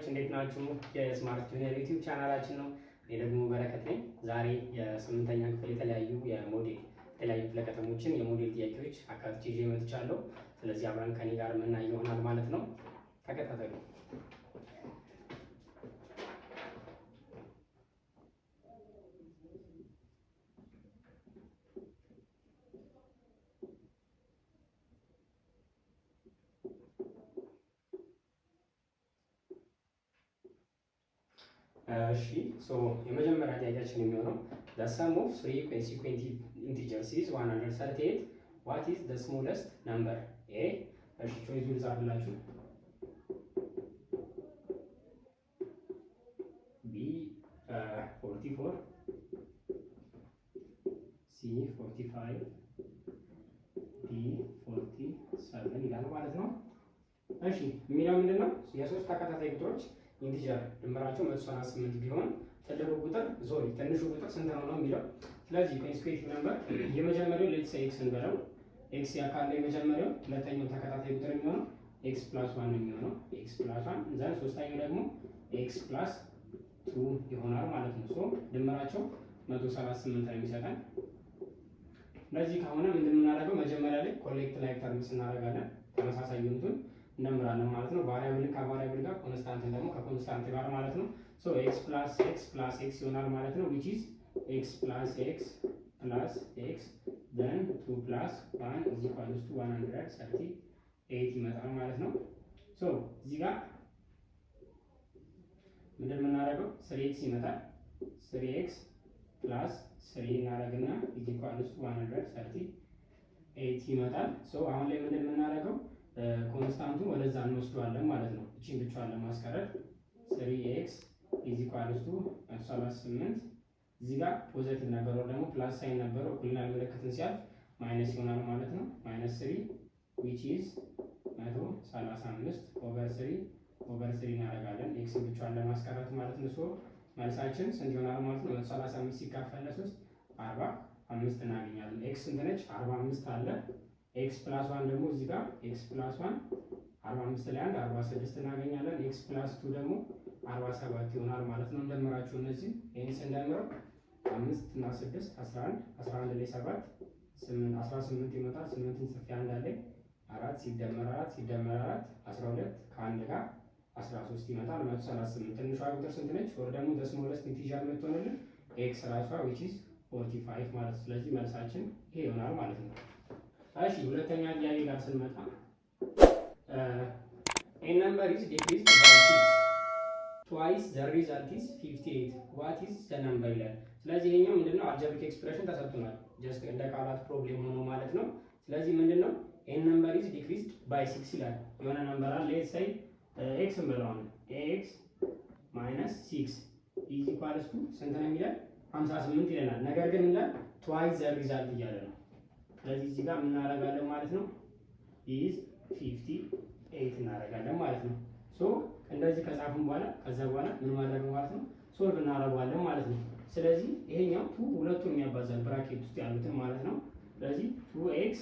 እንዴት ናችሁ? የስማርት ጁኒየር ዩቲዩብ ቻናላችን ነው። እኔ ደግሞ በረከት ነኝ። ዛሬ የስምንተኛ ክፍል የተለያዩ ክፍለ ከተሞችን የሞዴል ጥያቄዎች አካትቼ ይዤ መጥቻለሁ። ስለዚህ አብረን ከኔ ጋር የምናይ ይሆናል ማለት ነው። ተከታተሉ። የመጀመሪያ ጥያቄያችን የሚሆነው the sum of three consecutive integers is 138. What is the smallest number? A ቾይዙ ልጻፍላችሁ። B 44, C 45, D 47 ይላል ማለት ነው። እሺ የሚለው ምንድነው? የሶስት ተከታታይ ቁጥሮች ኢንቲጀር ድምራቸው 138 ቢሆን ትልቁ ቁጥር ትንሹ ቁጥር ስንት ነው ነው የሚለው። ስለዚህ ኮንስቲቲዩቲቭ ነምበር የመጀመሪያው ሌትስ ሴይ ኤክስ እንበለው። ኤክስ ያካለ የመጀመሪያው ሁለተኛው ተከታታይ ቁጥር የሚሆነው ኤክስ ፕላስ 1 ነው የሚሆነው። ኤክስ ፕላስ 1 ዘን ሶስተኛው ደግሞ ኤክስ ፕላስ 2 ይሆናል ማለት ነው። ሶ ድምራቸው 138 ነው የሚሰጠን። ስለዚህ ከሆነ ምንድን የምናደርገው መጀመሪያ ላይ ኮሌክት ላይክ ተርምስ እናደርጋለን። ተመሳሳይ ዩኒቱን እንደምራለን ማለት ነው። ቫሪያብል ከቫሪያብል ጋር ኮንስታንት ደግሞ ከኮንስታንት ጋር ማለት ነው። ሶ ኤክስ ፕላስ ኤክስ ይሆናል ማለት ነው። which is x plus x plus x then 2 plus 1 is equals to 138 ይመጣል ማለት ነው። ሶ እዚህ ጋር ምንድን የምናደርገው 3x ይመጣል። 3x plus 3 እናደርግና is equals to 138 ይመጣል። ሶ አሁን ላይ ምንድን የምናደርገው ኮንስታንቱ ወደዛ እንወስደዋለን ማለት ነው። እቺን ብቻዋን ለማስቀረት 3x is equals to 138 እዚህ ጋር ፖዚቲቭ ነበረው ደግሞ ፕላስ ሳይን ነበረው እኩልናል ምልክትን ሲያልፍ ማይነስ ይሆናል ማለት ነው። ማይነስ 3 which is 135 ኦቨር 3 እናደርጋለን x ብቻዋን ለማስቀረት ማለት ነው። ሶ መልሳችን ስንት ይሆናል ማለት ነው? 135 ሲካፈል ለ3 45 እናገኛለን። x ስንት ነች? 45 አለ። x + 1 ደግሞ እዚህ ጋር x + 1 45 ላይ 1 46 እናገኛለን። x + 2 ደግሞ 47 ይሆናል ማለት ነው። እንደምራችሁ እነዚህ ይሄን ስንደምረው 5 እና 6 11 11 ላይ 7 8 18 ይመጣል። 8ን ጽፌ አንድ አለኝ 4 ሲደመር 4 12 ከአንድ ጋር 13 ይመጣል። 138 ትንሿ ቁጥር ስንት ነች? ወር ደግሞ ስሞለስት ኢንቲጀር የምትሆንልን x ራሷ which is 45 ማለት። ስለዚህ መልሳችን ይሄ ይሆናል ማለት ነው። እሺ ሁለተኛ ጥያቄ ጋር ስንመጣ a number is decreased by 6 twice the result is 58 what is the number ይላል። ስለዚህ ይሄኛው ምንድነው? አልጀብሪክ ኤክስፕሬሽን ተሰጥቶናል ጀስት እንደ ቃላት ፕሮብሌም ሆኖ ማለት ነው። ስለዚህ ምንድነው a number is decreased by 6 ይላል። የሆነ ነምበር አለ ሌትስ ሴይ x እንበለው x - 6 is equals to ስንት ነው የሚለን? 58 ይለናል። ነገር ግን ይላል twice the result እያለ ነው። ስለዚህ እዚህ ጋር ምን እናደርጋለን ማለት ነው? is 58 እናደርጋለን ማለት ነው። ሶ እንደዚህ ከጻፍን በኋላ ከዛ በኋላ ምን ማድረግ ማለት ነው? ሶልቭ እናደርጋለን ማለት ነው። ስለዚህ ይሄኛው ሁለቱን የሚያባዛል ብራኬት ውስጥ ያሉትን ማለት ነው። ስለዚህ 2x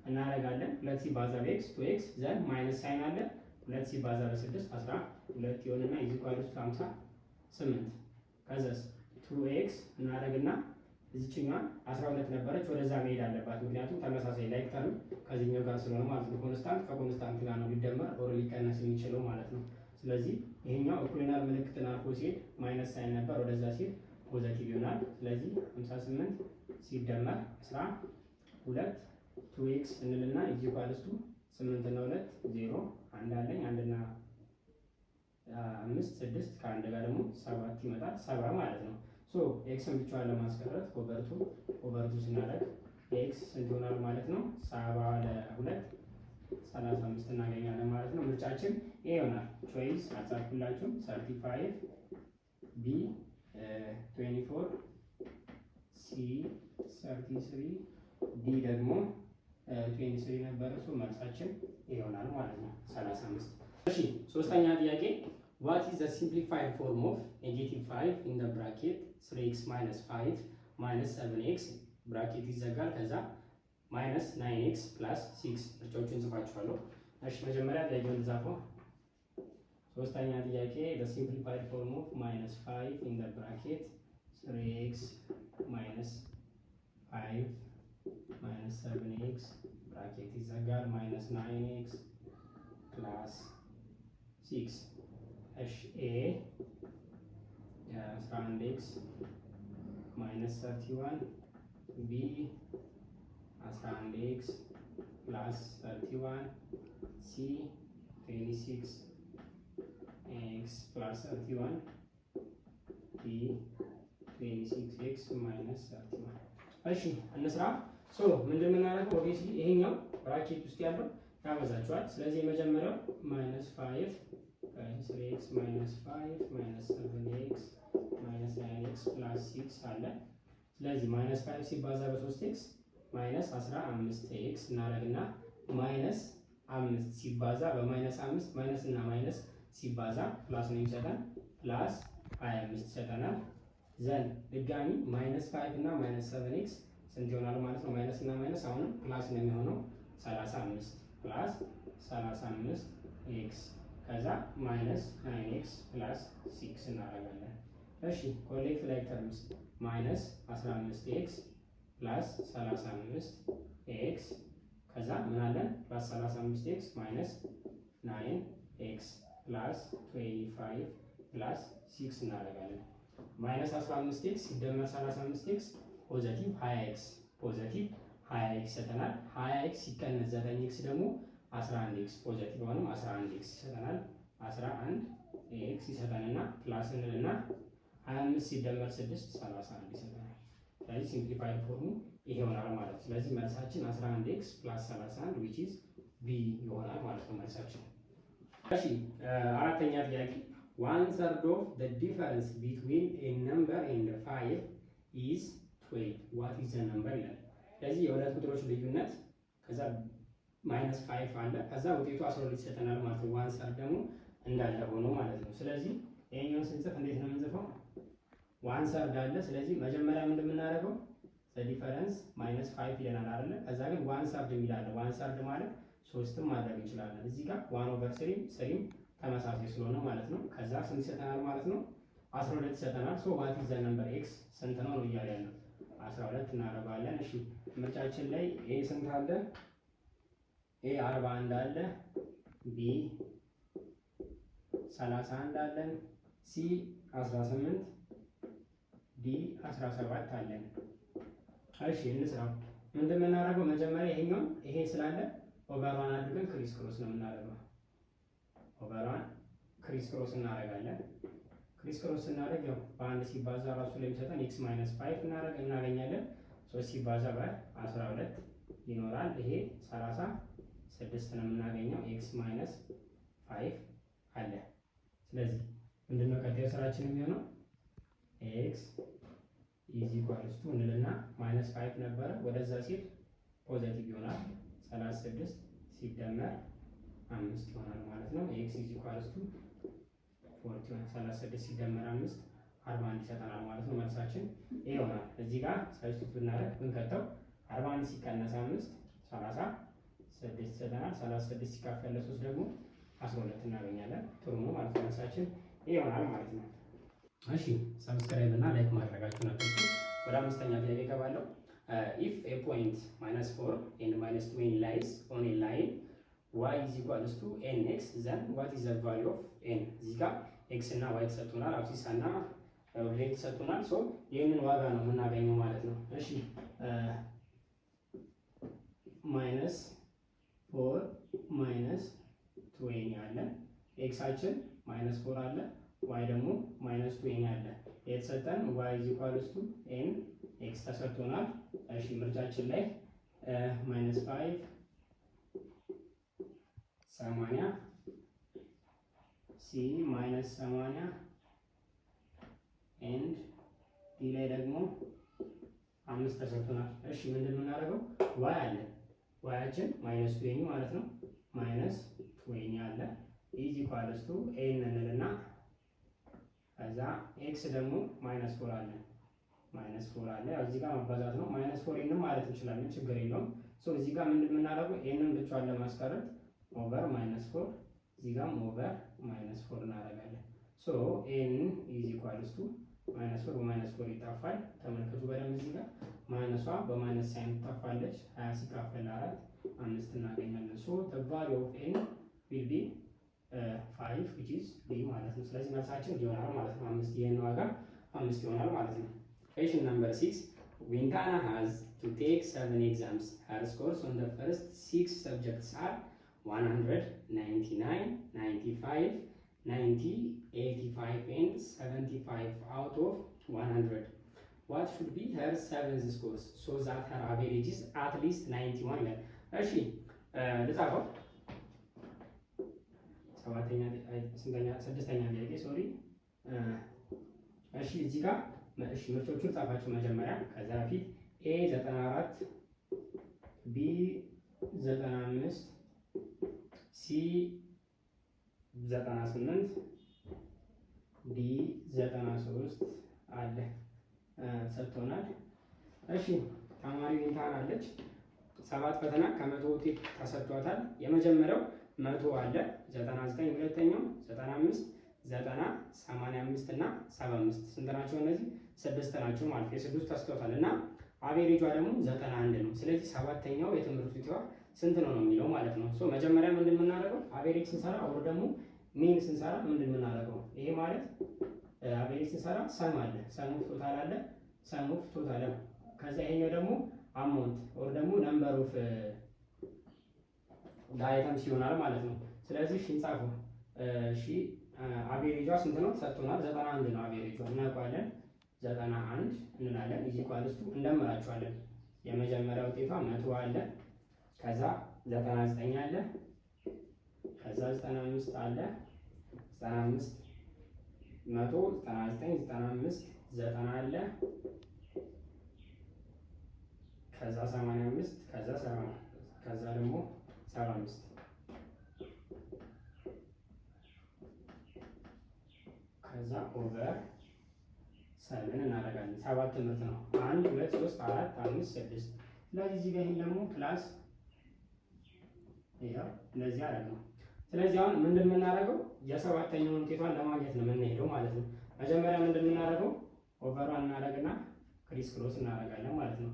እናደርጋለን 2 ሲባዛ በx 2x ዘን ማይነስ ሳይን አለ 2 ሲባዛ በ6 12 ይሆንና is equals to 58 ከዛስ 2x እናደርግና እዚህኛዋ 12 ነበረች ወደዛ መሄድ አለባት። ምክንያቱም ተመሳሳይ ላይክ ተርም ከዚህኛው ጋር ስለሆነ ማለት ነው። ኮንስታንት ከኮንስታንት ጋር ነው ሊደመር ኦር ሊቀነስ የሚችለው ማለት ነው። ስለዚህ ይሄኛው እኩልናል ምልክትን አልፎ ሲሄድ ማይነስ ሳይን ነበር ወደዛ ሲሄድ ፖዚቲቭ ይሆናል። ስለዚህ 58 ሲደመር 12 2x እንልና is equals to 8 እና 2 0 አንድ አለኝ 1 እና 5 6 ከአንድ ጋር ደግሞ 7 ይመጣል 7 ማለት ነው። ሶ ኤክስን ብቻዋን ለማስቀረት ኦቨር 2 ስናደርግ ኤክስ ስንት ይሆናል ማለት ነው? 7 ለ2 35 እናገኛለን ማለት ነው። ምርጫችን ኤ ይሆናል። ቾይስ አጻፍኩላችሁ 35 ቢ 24 ሲ 33 ዲ ደግሞ 23 ነበረ። ሶ መልሳችን ኤ ይሆናል ማለት ነው 35። እሺ ሶስተኛ ጥያቄ what is the simplified form of -5 in the bracket 3x - 5 - 7x ብራኬት ይዘጋል ከዛ -9x + 6 ምርጫዎችን ጽፋችኋለሁ። እሺ መጀመሪያ ጥያቄውን ጻፈው ሶስተኛ ጥያቄ the simplified form of -5 in the bracket 3x minus 5 minus 7x bracket ይዘጋል minus 9x plus 6 እሺ a 11x minus 31 b 11x plus 31 c 26 x plus 31 d 26x minus 31 እሺ እንስራ ሶ ምንድን የምናደርገው ኦብቪየስሊ ይሄኛው ብራኬት ውስጥ ያለው ያበዛቸዋል ስለዚህ የመጀመሪያው -5 3x -5 -7x -9x plus 6 አለ ስለዚህ -5 ሲባዛ በ3x -15x እናደርግና -5 ሲባዛ በ-5 ማይነስ እና ማይነስ ሲባዛ ፕላስ ነው የሚሰጠን ፕላስ 25 ይሰጠናል ዘን ድጋሚ -5 እና -7x ስንት ይሆናል ማለት ነው ማይነስ እና ማይነስ አሁንም ፕላስ ነው የሚሆነው 35 ፕላስ 35x ከዛ -9x ፕላስ 6 እናደርጋለን እሺ ኮሌክት ላይክ ተርምስ -15x ፕላስ 35x ከዛ ምን አለን ፕላስ 35x -9x ፕላስ 25 ፕላስ 6 እናደርጋለን -15x ሲደመር 35x ፖዚቲቭ 20x ይሰጠናል 20x ሲቀነስ 9x ደግሞ 11x ፖዚቲቭ ሆኖም 11x ይሰጠናል 11x ይሰጠንና ፕላስ እንልና 25 ሲደመር 6 31 ይሰጠናል ስለዚህ ሲምፕሊፋይድ ፎርሙ ይሄ ይሆናል ማለት ነው ስለዚህ መልሳችን 11x + 31 which is b ይሆናል ማለት ነው መልሳችን እሺ አራተኛ ጥያቄ 1/3 of the difference between a number and 5 is 12 what is the number ይላል ስለዚህ የሁለት ቁጥሮች ልዩነት ከዛ -5 አለ ከዛ ውጤቱ 12 ይሰጠናል ማለት ነው 1/3 ደግሞ እንዳለ ሆኖ ማለት ነው ስለዚህ ይሄኛውን ስንጽፍ እንዴት ነው የምንጽፈው 1/3 አለ ስለዚህ መጀመሪያ ምንድን የምናደርገው the difference -5 ይለናል አይደል ከዛ ግን 1/3 የሚላል 1/3 ማለት 3ም ማድረግ እንችላለን እዚህ ጋር 1/3 ተመሳሳይ ስለሆነ ማለት ነው ከዛ ስንት ይሰጠናል ማለት ነው 12 ይሰጠናል ሶ what is the number x ስንት ነው እያለ ያለው 12 እናደርጋለን እሺ ምርጫችን ላይ a ስንት አለ a 41 አለ b 31 አለን c 18 d 17 አለን እሺ እንስራው ምንድነው መጀመሪያ ይሄኛው ይሄ ስላለ ኦቨር 1 አድርገን ክሪስ ክሮስ ነው የምናደርገው ኦቨር 1 ክሪስ ክሮስ እናደርጋለን ክሪስ ክሮስ ስናደርግ ያው በአንድ ሲባዛ ራሱ ላይ የሚሰጠን x - 5 እናገኛለን 3 ሲባዛ በ12 ይኖራል ይሄ 36 ነው የምናገኘው x - 5 አለ ስለዚህ ምንድነው ቀጣዩ ስራችን የሚሆነው x = እንልና -5 ነበረ ወደዛ ሲል ፖዚቲቭ ይሆናል 36 ሲደመር 5 ይሆናል ማለት ነው x = 36 ሲደመር 5 41 ይሰጠናል ማለት ነው መልሳችን ይሄ ይሆናል እዚህ ጋር ሰብስቲቱት ብናደርግ ብንከተው 41 ሲቀነስ 5 36 ይሰጠናል 36 ሲካፈል ለ3 ደግሞ 12 እናገኛለን ጥሩ ነው ማለት ነው መልሳችን ይሄ ይሆናል ማለት ነው እሺ ሰብስክራይብ እና ላይክ ማድረጋችሁን አትርሱ ወደ አምስተኛ ጥያቄ ገባለሁ if a point -4 and -20 lies on a line y is equals to nx then what is the value of n እዚህ ጋር x እና y ተሰጥቶናል አብሲስ እና ሬት ተሰጥቶናል ሶ ይሄንን ዋጋ ነው የምናገኘው ማለት ነው እሺ -4 -20 አለ x አችን -4 አለ y ደግሞ -20 አለ የተሰጠን y is equals to n x ተሰጥቶናል እሺ ምርጫችን ላይ -5 80 c -80 and d ላይ ደግሞ 5 ተሰጥቶናል እሺ ምንድነው የምናደርገው y አለ y አችን -20 ማለት ነው -20 አለ is equals to n እንልና ከዛ x ደግሞ -4 አለ -4 አለ ያው እዚህ ጋር ማባዛት ነው -4 n ማለት እንችላለን ችግር የለውም ሶ እዚህ ጋር ምንድነው የምናደርገው n ብቻዋን ለማስቀረት ኦቨር -4 እዚህ ጋርም ኦቨር -4 እናደርጋለን። ሶ ኤን ኢዝ ኢኳልስ ቱ -4 በ-4 ይጣፋል። ተመልከቱ በደንብ እዚህ ጋር ማይነሷ በማይነስ ሳይን ትጣፋለች። 20 ሲካፈል 4 5 እናገኛለን። ሶ the value of n will be 5 which is d ማለት ነው። ስለዚህ መልሳችን ይሆናል ማለት ነው። 5 የn ዋጋ 5 ይሆናል ማለት ነው። Question number 6 Vintana has to take 7 exams. Her scores on the first 6 subjects are 100, 99, 95, 90, 85 and 75 out of 100. What should be her 7th scores so that her average is at least 91 ይላል። እሺ ልጻፈው። ስድስተኛ ጥያቄ ሶሪ። እሺ እዚህ ጋር እሺ ምርቶቹን ጻፋቸው መጀመሪያ። ከዛ በፊት ኤ 94 ቢ 95 ሲ 98 ዲ 93 አለ ሰጥቶናል። እሺ ተማሪ ቪንታና አለች 7 ፈተና ከ100 ውጤት ተሰጥቷታል። የመጀመሪያው 100 አለ 99 ሁለተኛው 95 90 85 እና 75 ስንት ናቸው? እነዚህ 6 ናቸው ማለት የስድስቱ ተሰጥቷታል እና አቬሬጇ ደግሞ 91 ነው። ስለዚህ ሰባተኛው የትምህርት ውጤቷ ስንት ነው የሚለው ማለት ነው። ሶ መጀመሪያ ምንድን የምናደርገው አቬሬጅ ስንሰራ ወር ደግሞ ሚን ስንሰራ ምንድን የምናደርገው ይሄ ማለት አቬሬጅ ስንሰራ ሰም አለ ሰም ኦፍ ቶታል አለ ሰም ኦፍ ቶታል ከዛ ይሄኛው ደግሞ አማውንት ወር ደግሞ ነምበር ኦፍ ዳይተምስ ይሆናል ማለት ነው። ስለዚህ እሺ እንጻፈው። እሺ አቬሬጇ ስንት ነው ተሰጥቶናል? 91 ነው አቬሬጇ እናውቃለን። 91 እንላለን ኢዝ ኢኳልስ ቱ እንደምራቸዋለን። የመጀመሪያ ውጤቷ 100 አለ ከዛ 99 አለ ከዛ 95 አለ 95 100 99 95 90 አለ ከዛ 85 ከዛ 70 ከዛ ደግሞ 75 ከዛ ኦቨር 7 እናደርጋለን። 7 ትምህርት ነው 1 2 3 4 5 6 ስለዚህ እዚህ ጋር ይሄን ደግሞ ፕላስ ይሄው እንደዚህ አደረግነው። ስለዚህ አሁን ምንድን የምናደርገው የሰባተኛውን ውጤቷን ለማግኘት ነው የምንሄደው ማለት ነው። መጀመሪያ ምንድን የምናደርገው ኦቨሯን እናደርግና ክሪስ ክሮስ እናደርጋለን ማለት ነው።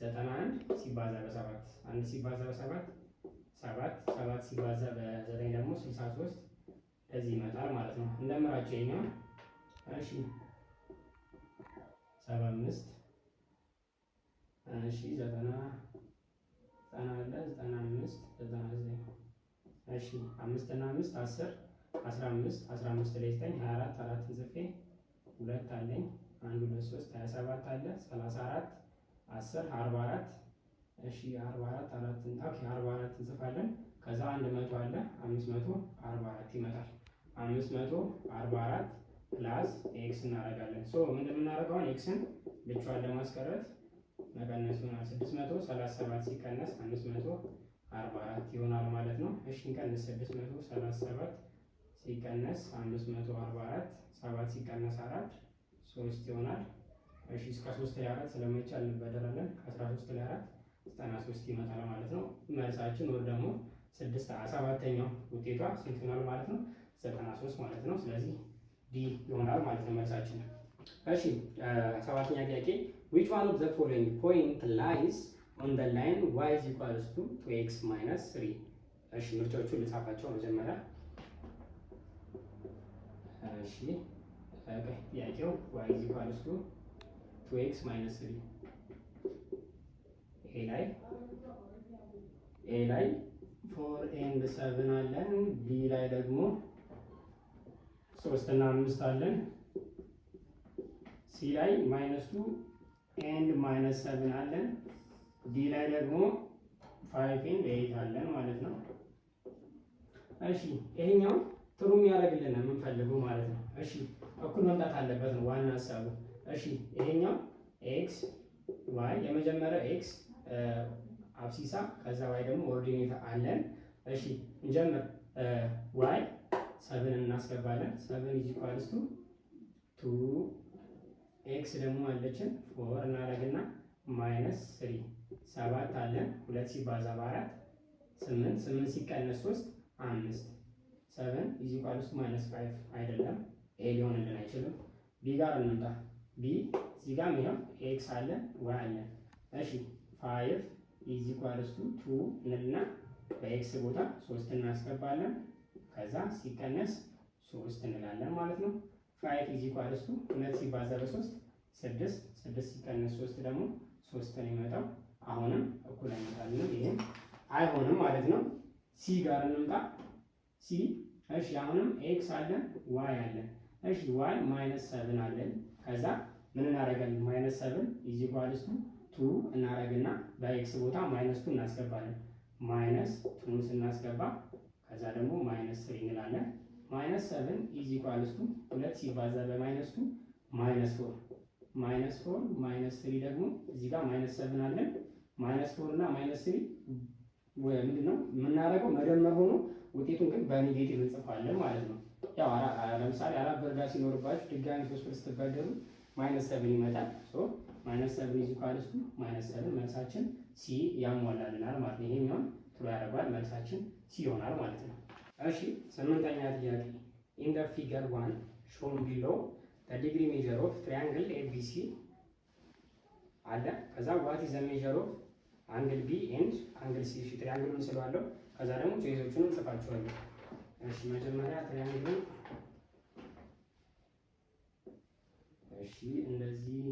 91 ሲባዛ በ7 1 ሲባዛ በ7 7 7 ሲባዛ በ9 ደግሞ 63 እዚህ ይመጣል ማለት ነው። እንደምራቸው ይሄኛው እሺ 75 እሺ 90 አለ 95 99 እሺ 5 እና 5 10 15 15 ላይ 9 24 4 ጽፌ 2 አለኝ 1 2 3 27 አለ 34 10 44 እሺ 44 4 ኦኬ 44 እንጽፋለን። ከዛ 100 አለ 544 ይመጣል። 544 ፕላስ ኤክስ እናደርጋለን። ሶ ምንድን የምናደርገው ኤክስን ብቻዋን ለማስቀረት መቀነስ ይሆናል። 637 ሲቀነስ 544 ይሆናል ማለት ነው። እሺ እንቀንስ 637 ሲቀነስ 544 7 ሲቀነስ 4 3 ይሆናል። እሺ እስከ 3 ላይ 4 ስለማይቻል እንበደራለን። ከ13 ላይ 4 93 ይመጣል ማለት ነው። መልሳችን ወር ደግሞ 7ኛው ውጤቷ ስንት ይሆናል ማለት ነው? 93 ማለት ነው። ስለዚህ ዲ ይሆናል ማለት ነው መልሳችን። እሺ 7ኛ ጥያቄ which one of the following point lies on the line y is equals to 2x minus 3? እሺ ምርጫዎቹን ልጻፋቸው መጀመሪያ። እሺ ጥያቄው y is equals to 2x minus 3 ኤ ላይ 4 and 7 አለን። ቢ ላይ ደግሞ 3 እና 5 አለን። ሲ ላይ -2 and -7 አለን። ዲ ላይ ደግሞ 5 and 8 አለን ማለት ነው። እሺ ይሄኛው ጥሩ የሚያደርግልን ነው የምንፈልገው ማለት ነው። እሺ እኩል መምጣት አለበት ነው ዋና ሀሳቡ። እሺ ይሄኛው ኤክስ ዋይ የመጀመሪያው ኤክስ አብሲሳ ከዛ ዋይ ደግሞ ኦርዲኔት አለን። እሺ እንጀምር። ዋይ 7 እናስገባለን። 7 is equals to 2 ኤክስ ደግሞ አለችን 4 እናደርግና -3 7 አለን 2 ሲባዛ በ4 8 8 ሲቀነስ 3 5 7 ኢዝ ኢኳልስ ቱ -5 አይደለም፣ ኤ ሊሆንልን አይችልም። ቢ ጋር እንምጣ። ቢ እዚህ ጋር ይሄው ኤክስ አለ ዋይ አለ። እሺ 5 ኢዝ ኢኳልስ ቱ 2 እንልና በኤክስ ቦታ 3 እናስገባለን። ከዛ ሲቀነስ 3 እንላለን ማለት ነው። 5 ኢዝ ኢኳልስ ቱ 2 ሲባዛ በ3 6 6 ሲቀነስ 3 ደግሞ 3 ነው የሚመጣው። አሁንም እኩል አይመጣልንም፣ ይሄም አይሆንም ማለት ነው። ሲ ጋር እንምጣ። ሲ እሺ አሁንም ኤክስ አለን ዋይ አለን። እሺ ዋይ -7 አለን። ከዛ ምን እናደርጋለን? -7 ኢዝ ኢኳልስ ቱ 2 እናደርግና በኤክስ ቦታ -2 እናስገባለን። -2 ስናስገባ ከዛ ደግሞ -3 እንላለን። -7 ኢዝ ኢኳልስ ቱ 2 ሲባዛ በ-2 -4 -4 -3 ደግሞ እዚህ ጋር -7 አለን። -4 እና -3 ምንድነው የምናደርገው? መደመር ሆኖ ውጤቱን ግን በኔጌቲቭ እንጽፋለን ማለት ነው። ያው ለምሳሌ 4 ብር ዕዳ ሲኖርባችሁ ድጋሚ 3 ብር ስትበደሩ -7 ይመጣል። ሶ -7 ኢዝ ኢኳልስ ቱ -7 መልሳችን ሲ ያሟላልናል ማለት ነው። ይሄኛውን ትሩ ያደርጋል፣ መልሳችን ሲ ይሆናል ማለት ነው። እሺ 8ኛ ጥያቄ ኢን ዘ ፊገር 1 ሾን ቢሎ ዘ ዲግሪ ሜዠር ኦፍ ትራያንግል ኤቢሲ አለ። ከዛ ዋት ኢዝ ዘ ሜዠር ኦፍ አንግል ቢ ኤንድ አንግል ሲ። እሺ ትሪያንግሉን ስለዋለው ከዛ ደግሞ ቾይሶቹንም ጽፋቸዋለሁ። እሺ መጀመሪያ ትሪያንግሉን እሺ እንደዚህ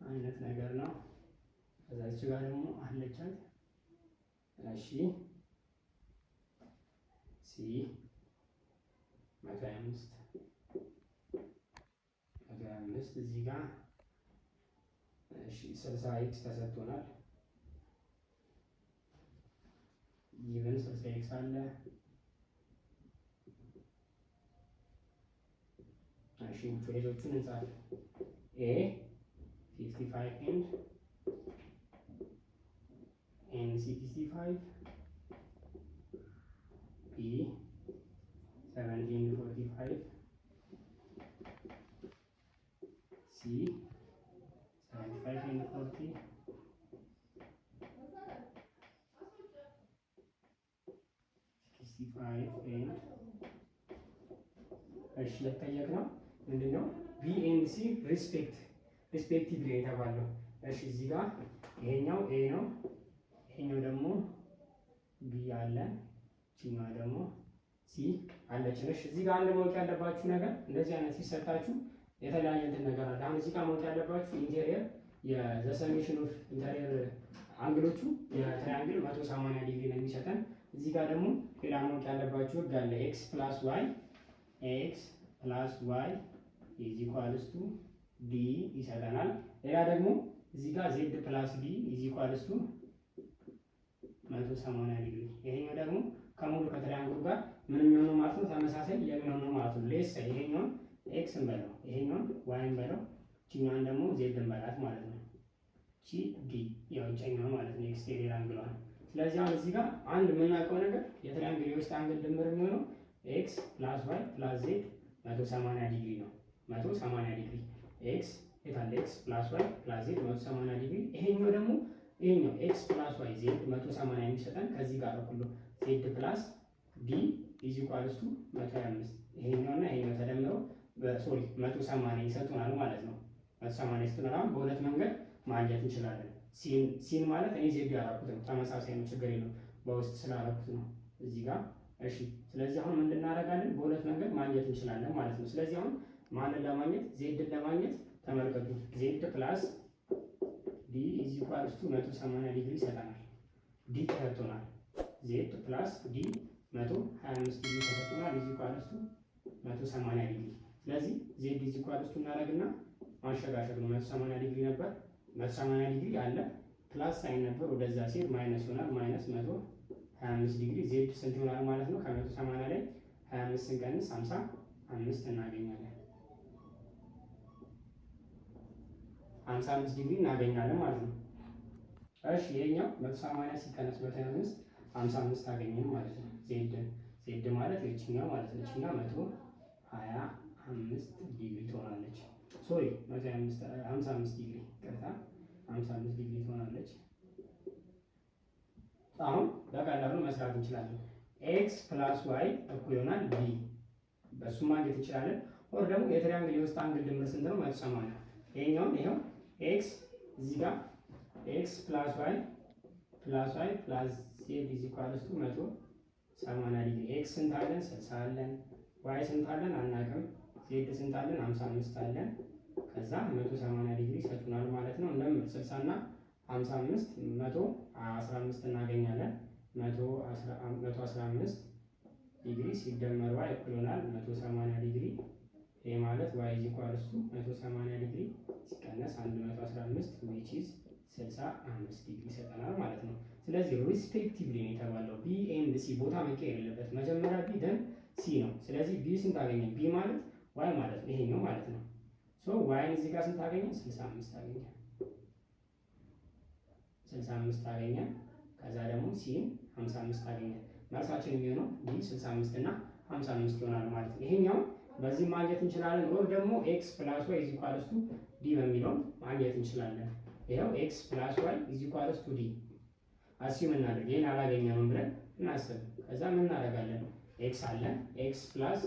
አይነት ነገር ነው። ከዛ እዚህ ጋር ደግሞ አለቻት። እሺ ሲ 125 እዚህ ጋር እሺ 60 ኤክስ ተሰጥቶናል። ይህን 60 ኤክስ አለ። እሺ ቾይሶቹን እንጻፍ። ኤ 55 ኤንድ 65 ቢ 1745 ሲ 75 and 40 65 and እሺ የተጠየቅነው ምንድነው? ቢ ኤንድ ሲ ሪስፔክቲቭሊ የተባለው። እሺ እዚህ ጋር ይሄኛው ኤ ነው፣ ይሄኛው ደግሞ ቢ አለ፣ እቺኛው ደግሞ ሲ አለችን። እሺ እዚህ ጋር አንድ ማወቅ ያለባችሁ ነገር እንደዚህ አይነት ሲሰጣችሁ የተለያየ እንትን ነገር አለ። አሁን እዚህ ጋር ማወቅ ያለባችሁ ኢንቴሪየር የዘ ሰሜሽን ኦፍ ኢንቴሪየር አንግሎቹ የትራያንግል 180 ዲግሪ ነው የሚሰጠን። እዚህ ጋር ደግሞ ሌላ ማወቅ ያለባችሁ ህግ አለ። ኤክስ ፕላስ ዋይ ኢዝ ኢኳልስ ቱ ዲ ይሰጠናል። ሌላ ደግሞ እዚህ ጋር ዜድ ፕላስ ዲ ኢዝ ኢኳልስ ቱ 180 ዲግሪ። ይሄኛው ደግሞ ከሙሉ ከትራያንግሉ ጋር ምን የሚሆነው ማለት ነው? ተመሳሳይ የሚሆነው ማለት ነው። ሌስ ይሄኛውን ኤክስ እንበለው፣ ይሄኛውን ዋይ እንበለው፣ እቺኛዋን ደግሞ ዜድ እንበላት ማለት ነው። ቺ ዲ የውጨኛው ማለት ነው፣ ኤክስቴሪየር አንግሏ። ስለዚህ አሁን እዚህ ጋር አንድ የምናውቀው ነገር የትራያንግል የውስጥ አንግል ድምር የሚሆነው ኤክስ ፕላስ ዋይ ፕላስ ዜድ 180 ዲግሪ ነው። 180 ዲግሪ ኤክስ የታለ? ኤክስ ፕላስ ዋይ ፕላስ ዜድ 180 ዲግሪ። ይሄኛው ደግሞ ይሄኛው ኤክስ ፕላስ ዋይ ዜድ 180 የሚሰጠን ከዚህ ጋር እኩል ዜድ ፕላስ ዲ ኢዝ ኢኳልስ ቱ 125። ይሄኛውና ይሄኛው ተደምረው በሶሪ 180 ይሰጡናል ማለት ነው። 180 ይሰጡናል። በሁለት መንገድ ማግኘት እንችላለን። ሲን ማለት እኔ ዜድ ያደረኩት ነው፣ ተመሳሳይ ነው፣ ችግር የለውም በውስጥ ስላደረኩት ነው እዚህ ጋር። እሺ ስለዚህ አሁን ምን እናደርጋለን? በሁለት መንገድ ማግኘት እንችላለን ማለት ነው። ስለዚህ አሁን ማንን ለማግኘት? ዜድን ለማግኘት ተመልከቱ። ዜድ ፕላስ ዲ ኢዝ ኢኳልስ ቱ 180 ዲግሪ ይሰጠናል። ዲ ተሰጥቶናል። ዜድ ፕላስ ዲ 125 ዲግሪ ተሰጥቶናል። ኢዝ ኢኳልስ ቱ 180 ዲግሪ። ስለዚህ ዜድ ኢዝ ኢኳልስ ቱ እናደርግና ማሸጋሸግ ነው። 180 ዲግሪ ነበር፣ 180 ዲግሪ አለ፣ ፕላስ ሳይን ነበር፣ ወደዛ ሲሄድ ማይነስ ይሆናል። ማይነስ 125 ዲግሪ። ዜድ ስንት ይሆናል ማለት ነው? ከ180 ላይ 25 ስንቀንስ 55 እናገኛለን። 55 ዲግሪ እናገኛለን ማለት ነው። እሺ ይሄኛው 180 ሲቀነስ 125 55 አገኘን ማለት ነው። ዜድ ማለት እቺኛው ማለት ነው። እቺኛው 125 ዲግሪ ትሆናለች። ሶሪ 55 ዲግሪ ቀጥታ 55 ዲግሪ ትሆናለች። አሁን በቀላሉ መስራት እንችላለን። ኤክስ ፕላስ ዋይ እኩል ይሆናል ቢ በሱ ማግኘት እንችላለን። ኦር ደግሞ የትሪያንግል የውስጥ አንግል ድምር ስንት ነው? 180። ይሄኛውን ይሄው ኤክስ እዚህ ጋር ኤክስ ፕላስ ዋይ ፕላስ ዜድ ኢዝ ኢኳልስ ቱ 180 ዲግሪ። ኤክስ ስንት አለን? 60 አለን። ዋይ ስንት አለን? አናውቅም። ዜድ ስንት አለን? 55 አለን። ከዛ 180 ዲግሪ ይሰጡናል ማለት ነው። እንደምር 60 እና 55 115 እናገኛለን። 115 ዲግሪ ሲደመር ዋይ እኩል ይሆናል 180 ዲግሪ። ይሄ ማለት ዋይ ኢዝ ኢኳልስ ቱ 180 ዲግሪ ሲቀነስ 115 which is 65 ዲግሪ ይሰጠናል ማለት ነው። ስለዚህ ሪስፔክቲቭሊ ነው የተባለው። ቢ ኤንድ ሲ ቦታ መቀየር የለበት። መጀመሪያ ቢ ደን ሲ ነው። ስለዚህ ቢ ስንት አገኘን? ቢ ማለት ዋይ ማለት ነው፣ ይሄኛው ማለት ነው። ሶ ዋይን እዚህ ጋር ስንት አገኘን? 65 አገኘን። 65 አገኘን። ከዛ ደግሞ ሲን 55 አገኘን። መልሳችን የሚሆነው ቢ 65 እና 55 ይሆናል ማለት ነው። ይሄኛው በዚህ ማግኘት እንችላለን። ኦር ደግሞ ኤክስ ፕላስ ዋይ ኢዝ ኢኳልስ ቱ ዲ በሚለው ማግኘት እንችላለን። ይሄው ኤክስ ፕላስ ዋይ ኢዝ ኢኳልስ ቱ ዲ አስዩም እናድርግ። ይሄን አላገኘንም ብለን እናስብ። ከዛ ምን እናደርጋለን? ኤክስ አለን። ኤክስ ፕላስ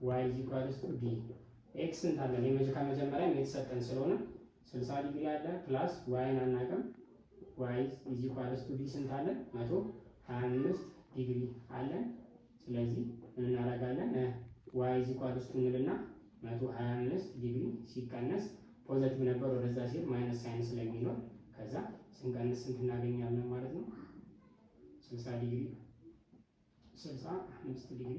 ዋይ ኢዝ ኢኳልስ ቱ ዲ ኤክስ ስንት አለን? ከመጀመሪያ የተሰጠን ስለሆነ 60 ዲግሪ አለ ፕላስ ዋይን አናውቅም። ዋይ ኢዝ ኢኳልስ ቱ ዲ ስንት አለን? 125 ዲግሪ አለን። ስለዚህ ምን እናደርጋለን? ዋይ ኢዝ ኢኳልስ ቱ እንልና 125 ዲግሪ ሲቀነስ ፖዘቲቭ ነበር ወደዛ ሲል ማይነስ ሳይን ስለሚኖር ከዛ ስንቀንስ ስንት እናገኛለን ማለት ነው? 60 ዲግሪ 65 ዲግሪ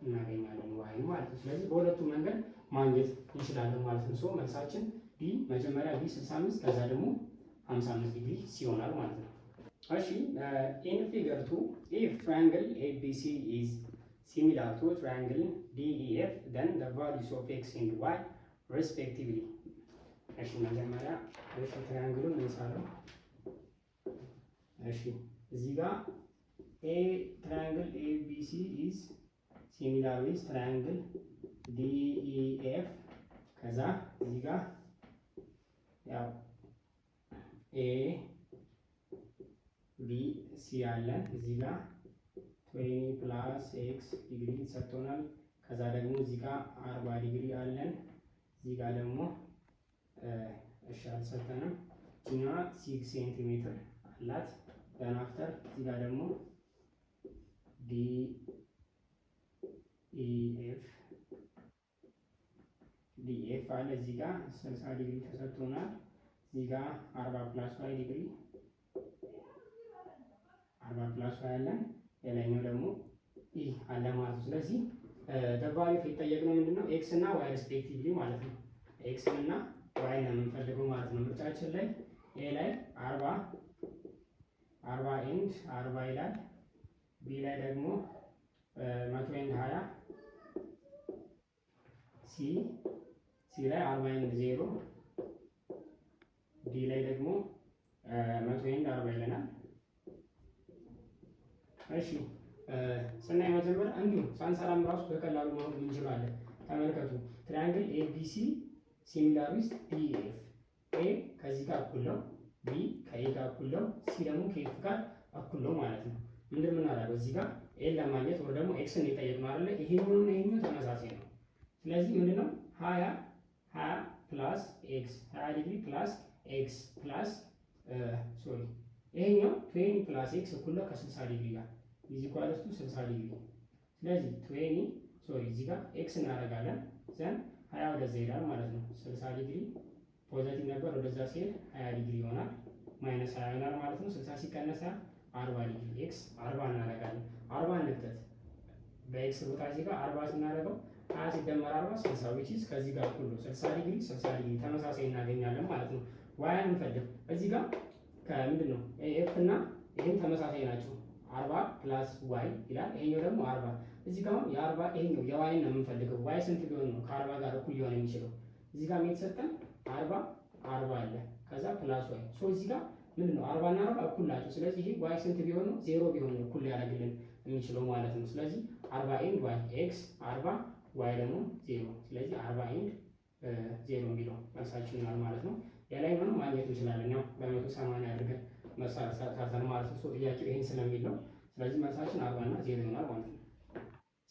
እናገኛለን ዋይ ማለት ነው። ስለዚህ በሁለቱ መንገድ ማግኘት እንችላለን ማለት ነው። ሶ መልሳችን ቢ መጀመሪያ ቢ 65 ከዛ ደግሞ 55 ዲግሪ ሲሆናል ማለት ነው። እሺ ኢን ፊገር 2 ኢፍ ትራያንግል ኤቢሲ ኢዝ ሲሚላር ቱ ትራያንግል ዲኢኤፍ then the values of x and y respectively። እሺ መጀመሪያ እሺ ትራያንግሉን እንሰራው። እሺ እዚህ ጋር ኤ ትራያንግል ኤቢሲ ኢዝ ሲሚላር ዊዝ ትራያንግል ዲኢኤፍ ከዛ እዚህ ጋር ያው ኤ ቢ ሲ አለን። እዚህ ጋር 20 ፕላስ ኤክስ ዲግሪ ሰጥቶናል። ከዛ ደግሞ እዚህ ጋር 40 ዲግሪ አለን። እዚህ ጋር ደግሞ እሺ አልሰጠንም። እኛ 6 ሴንቲሜትር አላት። ደን አፍተር እዚህ ጋር ደግሞ ዲ ኢኤፍ አለ። እዚህ ጋር 60 ዲግሪ ተሰጥቶናል። እዚህ ጋር 40 ፕላስ ዋይ ዲግሪ 40 ፕላስ ዋይ አለን። ሌላኛው ደግሞ ኢ አለ ማለት ነው። ስለዚህ ደባሪ የተጠየቅነው ምንድነው? ኤክስ እና ዋይ ሪስፔክቲቭሊ ማለት ነው። ኤክስ እና ዋይ ነው የምንፈልገው ማለት ነው። ምርጫችን ላይ ኤ ላይ 40 ኤንድ 40 ይላል። ቢ ላይ ደግሞ 100 ኤንድ 20 ሲ ላይ 40 ኤንድ 0 ዲ ላይ ደግሞ 100 ኤንድ 40 ይለናል። እሺ ስናይ መጀመሪያ እንዲሁ ሳንሰራም ራሱ በቀላሉ ማወቅ እንችላለን። ተመልከቱ ትራያንግል ኤቢሲ ሲሚላር ዊዝ ዲኤፍ ኤ ከዚህ ጋር እኩል ነው፣ ቢ ከኤ ጋር እኩል ነው፣ ሲ ደግሞ ከኤፍ ጋር እኩል ነው ማለት ነው። ምንድን ምን አደረገው እዚህ ጋር ኤን ለማግኘት ወር ደግሞ ኤክስን የጠየቅነው አይደለ? ይሄኛውና ይሄኛው ተመሳሳይ ነው። ስለዚህ ምንድነው 20 ፕላስ ኤክስ 20 ዲግሪ ፕላስ ኤክስ ፕላስ ሶሪ ይሄኛው 20 ፕላስ ኤክስ እኩል ነው ከ60 ዲግሪ ጋር ኢዝ ኢኳልስ ቱ 60 ዲግሪ። ስለዚህ 20 ሶሪ እዚህ ጋር ኤክስ እናደርጋለን ዘን 20 ወደዛ ይሄዳል ማለት ነው። 60 ዲግሪ ፖዚቲቭ ነበር ወደዛ ሲሄድ 20 ዲግሪ ይሆናል ማይነስ 20 ይሆናል ማለት ነው። 60 ሲቀነስ 40 ዲግሪ ኤክስ 40 እናደርጋለን። 40 እንክተት በኤክስ ቦታ እዚህ ጋር 40 ስናደርገው 20 ሲደመር 40 60 which is ከዚህ ጋር እኩል ነው 60 ዲግሪ ተመሳሳይ እናገኛለን ማለት ነው። ዋይ እንፈልግ እዚህ ጋር ከምንድን ነው ኤፍ እና ይሄን ተመሳሳይ ናቸው። 40 ፕላስ ዋይ ይላል። ይሄኛው ደግሞ 40 እዚህ ጋር አሁን የ40 ይሄኛው የዋይን ነው የምንፈልገው። ዋይ ስንት ቢሆን ነው ከ40 ጋር እኩል ሊሆን የሚችለው? እዚህ ጋር የተሰጠን 40 አለ ከዛ ፕላስ ዋይ ሶ እዚህ ጋር ምንድን ነው 40 እና 40 እኩል ናቸው። ስለዚህ ይሄ ዋይ ስንት ቢሆን ነው? 0 ቢሆን ነው እኩል ሊያደርግልን የሚችለው ማለት ነው። ስለዚህ 40 ኤንድ ዋይ ኤክስ 40 ዋይ ደግሞ 0 ስለዚህ 40 ኤንድ 0 የሚለው መልሳችን ይሆናል ማለት ነው። የላይኛውን ማግኘት እንችላለን። ያው በ180 አድርገን ሰርተን ማለት ነው። ጥያቄው ይሄን ስለሚል ነው። ስለዚህ መልሳችን 40 እና 0 ይሆናል ማለት ነው።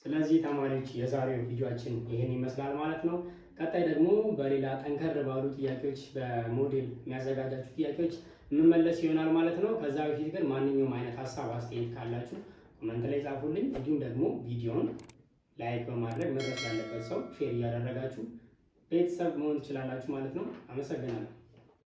ስለዚህ ተማሪዎች የዛሬው ቪዲዮአችን ይሄን ይመስላል ማለት ነው። ቀጣይ ደግሞ በሌላ ጠንከር ባሉ ጥያቄዎች በሞዴል የሚያዘጋጃችሁ ጥያቄዎች የምመለስ ይሆናል ማለት ነው። ከዛ በፊት ግን ማንኛውም አይነት ሀሳብ አስተያየት ካላችሁ ኮመንት ላይ ጻፉልኝ። እንዲሁም ደግሞ ቪዲዮውን ላይክ በማድረግ መድረስ ያለበት ሰው ሼር እያደረጋችሁ ቤተሰብ መሆን ትችላላችሁ ማለት ነው። አመሰግናለሁ።